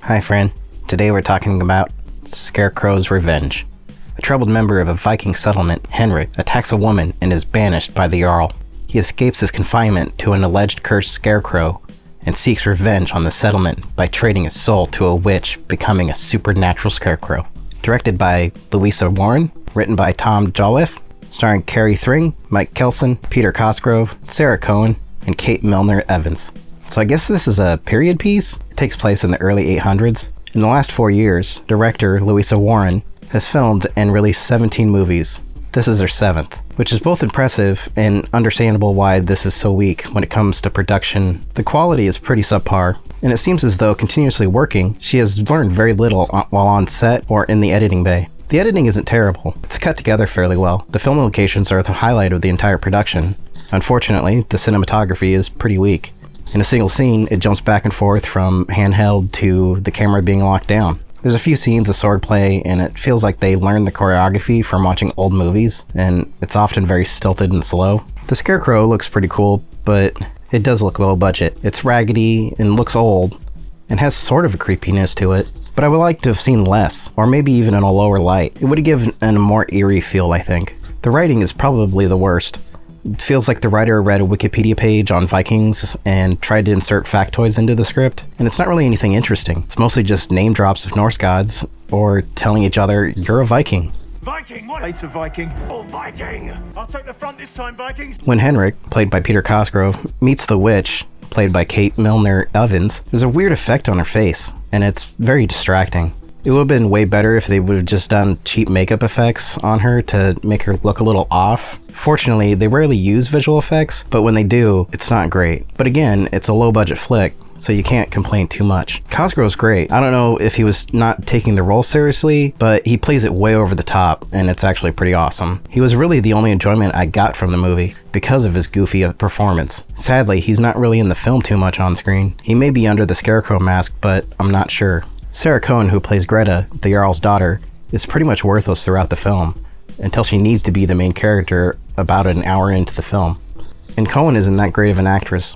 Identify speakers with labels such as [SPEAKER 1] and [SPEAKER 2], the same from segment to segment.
[SPEAKER 1] Hi friend, today we're talking about Scarecrow's revenge. A troubled member of a Viking settlement, Henrik, attacks a woman and is banished by the Jarl. He escapes his confinement to an alleged cursed Scarecrow and seeks revenge on the settlement by trading his soul to a witch, becoming a supernatural Scarecrow. Directed by Louisa, written by Tom Jolliffe, starring Carey, Thring, Mike Kelson, Peter Cosgrove, Sarah Kohen, and Kate Milner Evans. So I guess this is a period piece. It takes place in the early 800s. In the last 4 years, director Louisa has filmed and released 17 movies. This is her 7th, which is both impressive and understandable why this is so weak when it comes to production. The quality is pretty subpar, and it seems as though continuously working, she has learned very little while on set or in the editing bay. The editing isn't terrible. It's cut together fairly well. The film locations are the highlight of the entire production. Unfortunately, the cinematography is pretty weak. In a single scene, it jumps back and forth from handheld to the camera being locked down. There's a few scenes of swordplay, and it feels like they learned the choreography from watching old movies, and it's often very stilted and slow. The Scarecrow looks pretty cool, but it does look low budget. It's raggedy and looks old, and has sort of a creepiness to it, but I would like to have seen less, or maybe even in a lower light. It would have given a more eerie feel, I think. The writing is probably the worst. It feels like the writer read a Wikipedia page on Vikings and tried to insert factoids into the script, and it's not really anything interesting. It's mostly just name drops of Norse gods, or telling each other, you're a Viking.
[SPEAKER 2] Viking? What? It's a Viking. Oh, Viking! I'll take the front this time, Vikings!
[SPEAKER 1] When Henrik, played by Peter Cosgrove, meets the witch, played by Kate Milner Evans, there's a weird effect on her face, and it's very distracting. It would have been way better if they would have just done cheap makeup effects on her to make her look a little off. Fortunately, they rarely use visual effects, but when they do, it's not great. But again, it's a low-budget flick, so you can't complain too much. Cosgrove's great. I don't know if he was not taking the role seriously, but he plays it way over the top, and it's actually pretty awesome. He was really the only enjoyment I got from the movie because of his goofy performance. Sadly, he's not really in the film too much on screen. He may be under the Scarecrow mask, but I'm not sure. Sarah Kohen, who plays Greta, the Jarl's daughter, is pretty much worthless throughout the film, until she needs to be the main character about an hour into the film. And Kohen isn't that great of an actress,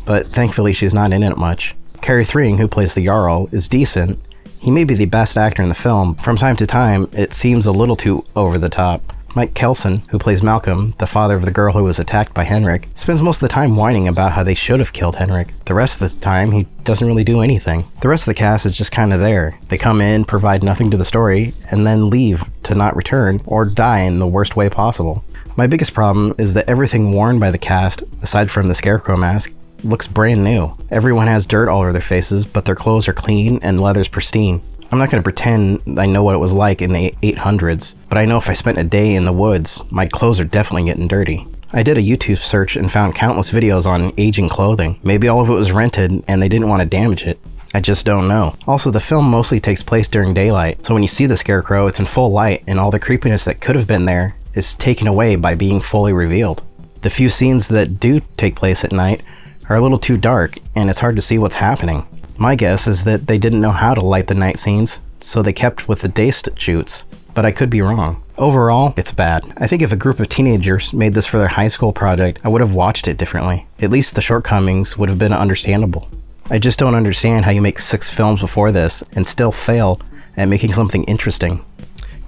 [SPEAKER 1] but thankfully she's not in it much. Carey Thring, who plays the Jarl, is decent. He may be the best actor in the film. From time to time, it seems a little too over the top. Mike Kelson, who plays Malcolm, the father of the girl who was attacked by Henrik, spends most of the time whining about how they should have killed Henrik. The rest of the time, he doesn't really do anything. The rest of the cast is just kind of there. They come in, provide nothing to the story, and then leave to not return or die in the worst way possible. My biggest problem is that everything worn by the cast, aside from the Scarecrow mask, looks brand new. Everyone has dirt all over their faces, but their clothes are clean and leather's pristine. I'm not going to pretend I know what it was like in the 800s, but I know if I spent a day in the woods, my clothes are definitely getting dirty. I did a YouTube search and found countless videos on aging clothing. Maybe all of it was rented and they didn't want to damage it. I just don't know. Also, the film mostly takes place during daylight, so when you see the Scarecrow, it's in full light, and all the creepiness that could have been there is taken away by being fully revealed. The few scenes that do take place at night are a little too dark, and it's hard to see what's happening. My guess is that they didn't know how to light the night scenes, so they kept with the day shoots, but I could be wrong. Overall, it's bad. I think if a group of teenagers made this for their high school project, I would have watched it differently. At least the shortcomings would have been understandable. I just don't understand how you make 6 films before this and still fail at making something interesting.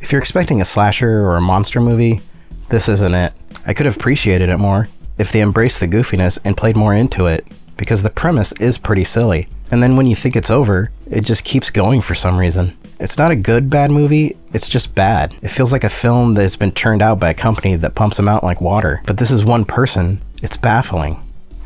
[SPEAKER 1] If you're expecting a slasher or a monster movie, this isn't it. I could have appreciated it more if they embraced the goofiness and played more into it, because the premise is pretty silly. And then when you think it's over, it just keeps going for some reason. It's not a good bad movie, it's just bad. It feels like a film that's been churned out by a company that pumps them out like water. But this is one person. It's baffling.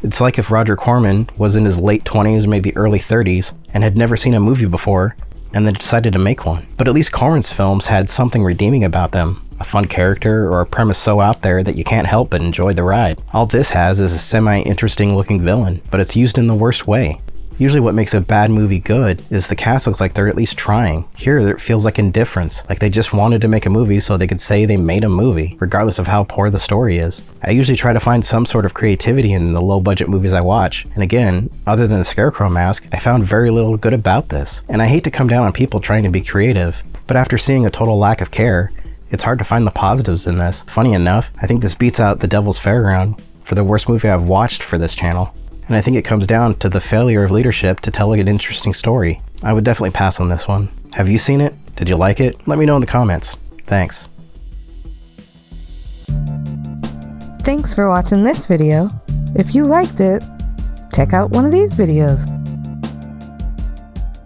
[SPEAKER 1] It's like if Roger Corman was in his late 20s, maybe early 30s, and had never seen a movie before, and then decided to make one. But at least Corman's films had something redeeming about them. A fun character or a premise so out there that you can't help but enjoy the ride. All this has is a semi-interesting looking villain, but it's used in the worst way. Usually what makes a bad movie good is the cast looks like they're at least trying. Here it feels like indifference, like they just wanted to make a movie so they could say they made a movie, regardless of how poor the story is. I usually try to find some sort of creativity in the low budget movies I watch, and again, other than the Scarecrow mask, I found very little good about this. And I hate to come down on people trying to be creative, but after seeing a total lack of care, it's hard to find the positives in this. Funny enough, I think this beats out The Devil's Fairground for the worst movie I've watched for this channel. and I think it comes down to the failure of leadership to tell an interesting story. I would definitely pass on this one. Have you seen it? Did you like it? Let me know in the comments. Thanks.
[SPEAKER 3] Thanks for watching this video. If you liked it, check out one of these videos.